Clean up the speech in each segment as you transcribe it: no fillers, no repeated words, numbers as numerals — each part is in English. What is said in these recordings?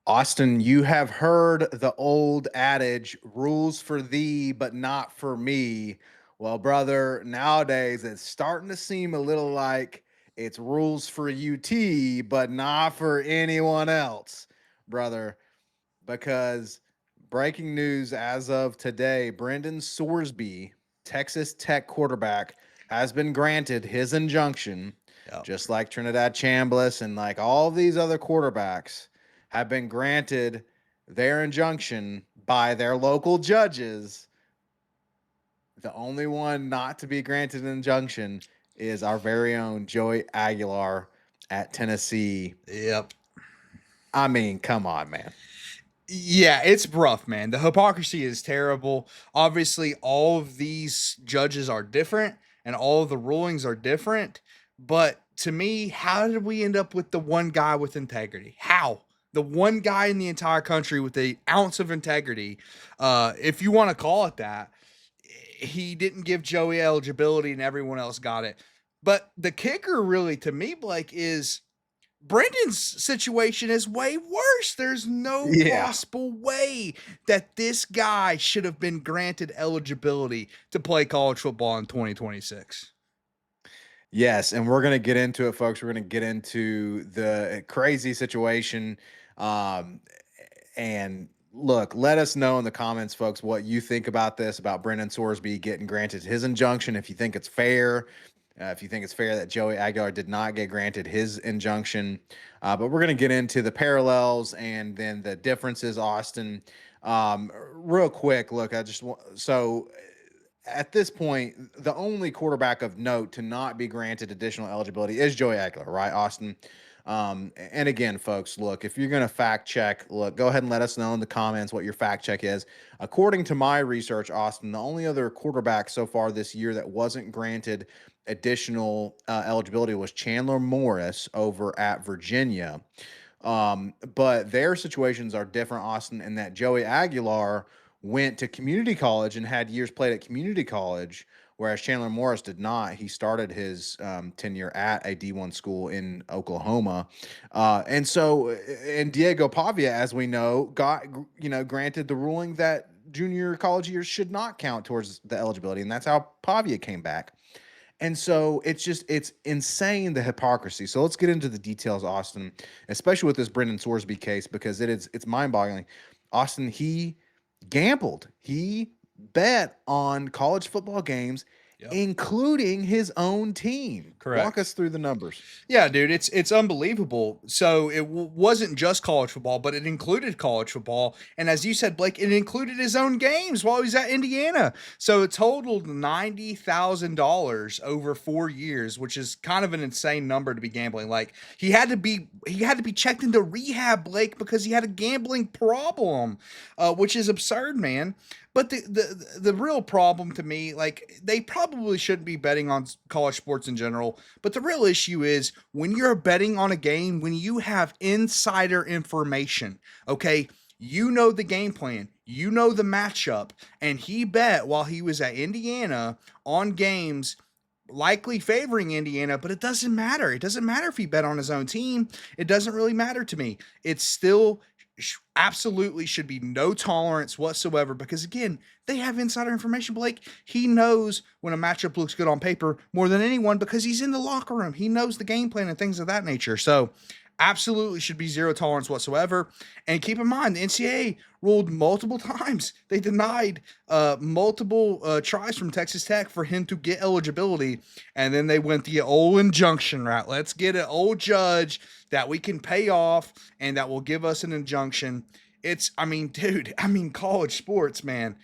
Austin, you have heard the old adage, rules for thee, but not for me. Well, brother, nowadays it's starting to seem a little like it's rules for UT, but not for anyone else, brother, because breaking news as of today, Brendan Sorsby, Texas Tech quarterback, has been granted his injunction, Yep. just like Trinidad Chambliss and like all these other quarterbacks have been granted their injunction by their local judges. The only one not to be granted an injunction is our very own Joey Aguilar at Tennessee. Yep. I mean, come on, man. Yeah, it's rough, man. The hypocrisy is terrible. Obviously, all of these judges are different and all of the rulings are different. But to me, how did we end up with the one guy with integrity? How? The one guy in the entire country with an ounce of integrity, if you want to call it that, he didn't give Joey eligibility and everyone else got it. But the kicker, really, to me, Blake, is Brendan's situation is way worse. There's no Yeah. possible way that this guy should have been granted eligibility to play college football in 2026. Yes, and we're gonna get into it, folks. We're gonna get into the crazy situation. Um, and look, let us know in the comments, folks, what you think about this, about Brendan Sorsby getting granted his injunction. If you think it's fair, if you think it's fair that Joey Aguilar did not get granted his injunction. But we're gonna get into the parallels and then the differences, Austin. Real quick, look, I just want so at this point, the only quarterback of note to not be granted additional eligibility is Joey Aguilar, right, Austin? And again, folks, look, if you're going to fact check, look, go ahead and let us know in the comments what your fact check is. According to my research, Austin, the only other quarterback so far this year that wasn't granted additional eligibility was Chandler Morris over at Virginia. But their situations are different, Austin, in that Joey Aguilar went to community college and had years played at community college, whereas Chandler Morris did not. He started his tenure at a D1 school in Oklahoma. And Diego Pavia, as we know, got, granted the ruling that junior college years should not count towards the eligibility. And that's how Pavia came back. And so it's insane, the hypocrisy. So let's get into the details, Austin, especially with this Brendan Sorsby case, because it's mind-boggling. Austin, he gambled. He bet on college football games, Yep. including his own team. Walk Correct. us through the numbers. Yeah, dude, it's unbelievable. So it wasn't just college football, but it included college football, and as you said, Blake, it included his own games while he was at Indiana. So it totaled $90,000 over 4 years, which is kind of an insane number to be gambling. Like he had to be checked into rehab, Blake, because he had a gambling problem, which is absurd, man. But the real problem to me, like they probably shouldn't be betting on college sports in general. But the real issue is when you're betting on a game, when you have insider information, okay, you know the game plan, you know the matchup, and he bet while he was at Indiana on games likely favoring Indiana, but it doesn't matter. It doesn't matter if he bet on his own team. It doesn't really matter to me. It's still absolutely should be no tolerance whatsoever because again they have insider information. Blake, he knows when a matchup looks good on paper more than anyone because he's in the locker room. He knows the game plan and things of that nature. So absolutely should be zero tolerance whatsoever. And keep in mind the NCAA ruled multiple times. They denied multiple tries from Texas Tech for him to get eligibility, and then they went the old injunction route. Let's get an old judge that we can pay off and that will give us an injunction. Dude, college sports, man.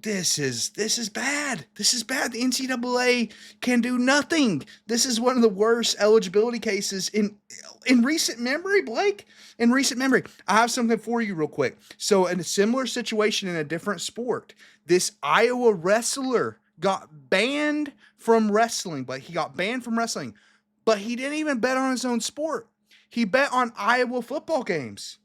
This is bad. This is bad. The NCAA can do nothing. This is one of the worst eligibility cases in recent memory, Blake. In recent memory, I have something for you real quick. So, in a similar situation in a different sport, this Iowa wrestler got banned from wrestling, but he got banned from wrestling, but he didn't even bet on his own sport. He bet on Iowa football games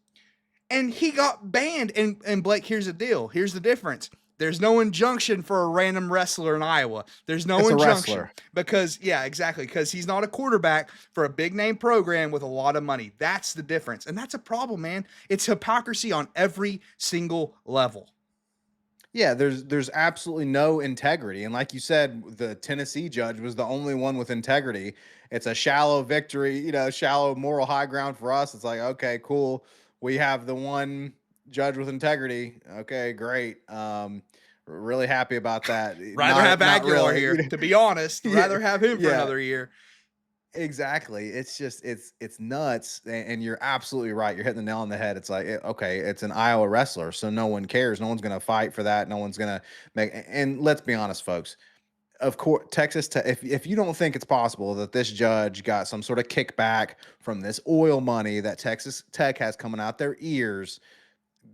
and he got banned. And Blake, here's the deal. Here's the difference. There's no injunction for a random wrestler in Iowa. There's no It's a injunction wrestler. because, yeah, exactly. Because he's not a quarterback for a big name program with a lot of money. That's the difference. And that's a problem, man. It's hypocrisy on every single level. Yeah, there's absolutely no integrity, and like you said, the Tennessee judge was the only one with integrity. It's a shallow victory, shallow moral high ground for us. It's like, okay, cool. We have the one judge with integrity. Okay, great. Really happy about that. Rather have Not Aguilar really. here, to be honest. Yeah, Rather have him for yeah. another year. Exactly. It's just it's nuts, and you're absolutely right. You're hitting the nail on the head. It's like, okay, it's an Iowa wrestler, so no one cares. No one's going to fight for that. No one's going to make. And let's be honest, folks. Of course, Texas Tech. If you don't think it's possible that this judge got some sort of kickback from this oil money that Texas Tech has coming out their ears,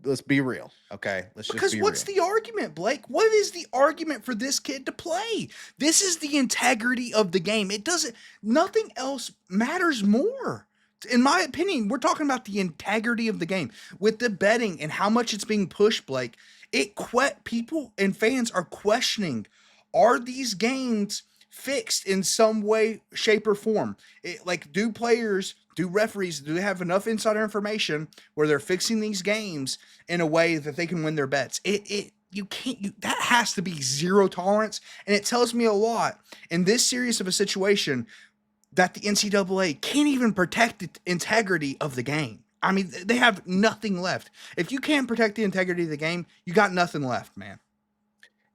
let's be real. Okay, let's just Because be what's real. the argument, Blake? What is the argument for this kid to play? This is the integrity of the game. It doesn't, nothing else matters more. In my opinion, we're talking about the integrity of the game with the betting and how much it's being pushed, Blake. People and fans are questioning, are these games fixed in some way, shape, or form? Like, do players, do referees, do they have enough insider information where they're fixing these games in a way that they can win their bets? You can't, that has to be zero tolerance. And it tells me a lot in this serious of a situation that the NCAA can't even protect the integrity of the game. I mean, they have nothing left. If you can't protect the integrity of the game, you got nothing left, man.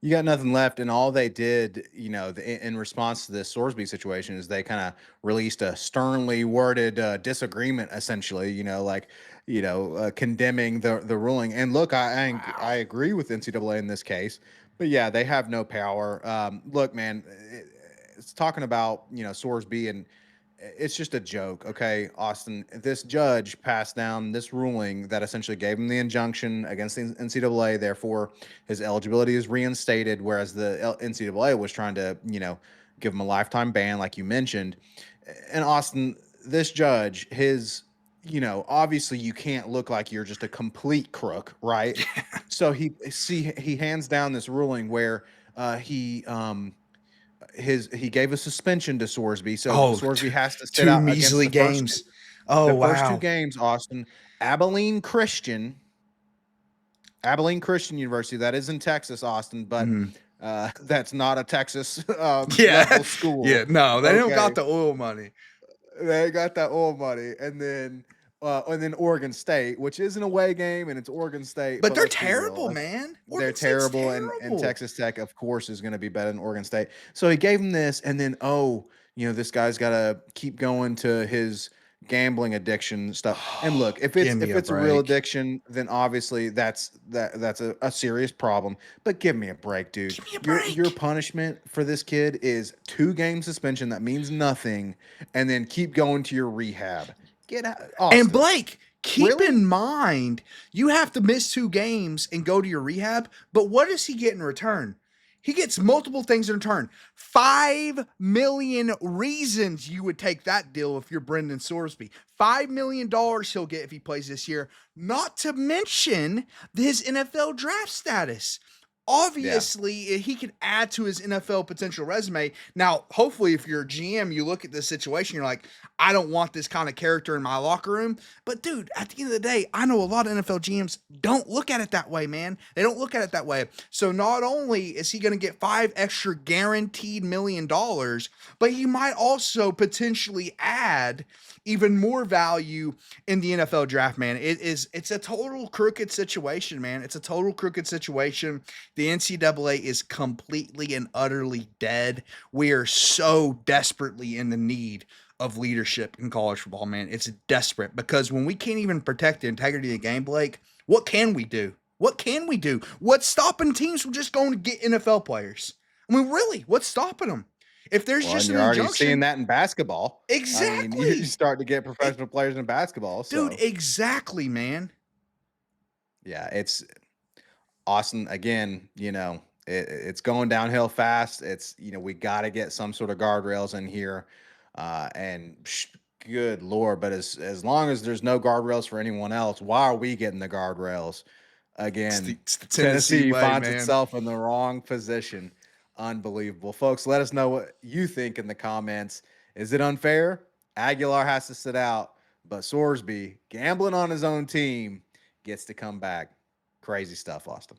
You got nothing left, and all they did, in response to this Sorsby situation, is they kind of released a sternly worded disagreement, essentially. Condemning the ruling. And look, I Wow. agree with NCAA in this case, but yeah, they have no power. Look, man, it's talking about Sorsby, and it's just a joke. Okay, Austin, this judge passed down this ruling that essentially gave him the injunction against the NCAA. Therefore, his eligibility is reinstated, whereas the NCAA was trying to, give him a lifetime ban, like you mentioned. And Austin, this judge, obviously you can't look like you're just a complete crook, right? So he hands down this ruling where he gave a suspension to Sorsby, so Oh, Sorsby has to sit two out against measly games. Oh, the first two wow. games. Austin, Abilene Christian, Abilene Christian University, that is in Texas, Austin, but Mhm. that's not a Texas Yeah. level school. Yeah. No, they don't got Okay, the oil money. they got that oil money, and then Oregon State, which is an away game, and it's Oregon State. But But they're let's be real, terrible, man. they're Oregon State's terrible, and terrible. Texas Tech, of course, is going to be better than Oregon State. So he gave him this, and then this guy's got to keep going to his gambling addiction stuff. And look, if it's Give me if a it's a real break. addiction, then obviously that's a serious problem. But give me a break, dude. Give me a Your break. punishment for this kid is 2 game suspension. That means nothing, and then keep going to your rehab. Get out, And Austin. Blake, keep Really? in mind, you have to miss 2 games and go to your rehab. But what does he get in return? He gets multiple things in return. 5 million reasons you would take that deal if you're Brendan Sorsby. $5 million he'll get if he plays this year, not to mention his NFL draft status. Yeah. Obviously, he can add to his NFL potential resume. Now, hopefully, if you're a GM, you look at this situation, you're like, I don't want this kind of character in my locker room. But dude, at the end of the day, I know a lot of NFL GMs don't look at it that way, man. They don't look at it that way. So not only is he going to get 5 extra guaranteed $1 million, but he might also potentially add even more value in the NFL draft, man. It's a total crooked situation, man. It's a total crooked situation. The NCAA is completely and utterly dead. We are so desperately in the need of leadership in college football, man. It's desperate because when we can't even protect the integrity of the game, Blake, what can we do? What can we do? What's stopping teams from just going to get NFL players? I mean, really, what's stopping them? If there's Well, and just an you're already seeing injunction, that in basketball. I mean, you exactly. start to get It, professional players in basketball. dude, So, exactly, man. yeah, it's Austin again. It's going downhill fast. We got to get some sort of guardrails in here. Good Lord, but as long as there's no guardrails for anyone else, why are we getting the guardrails? Again, It's the Tennessee Tennessee way, finds man. itself in the wrong position. Unbelievable. Folks, let us know what you think in the comments. Is it unfair? Aguilar has to sit out, but Sorsby, gambling on his own team, gets to come back. Crazy stuff, Austin.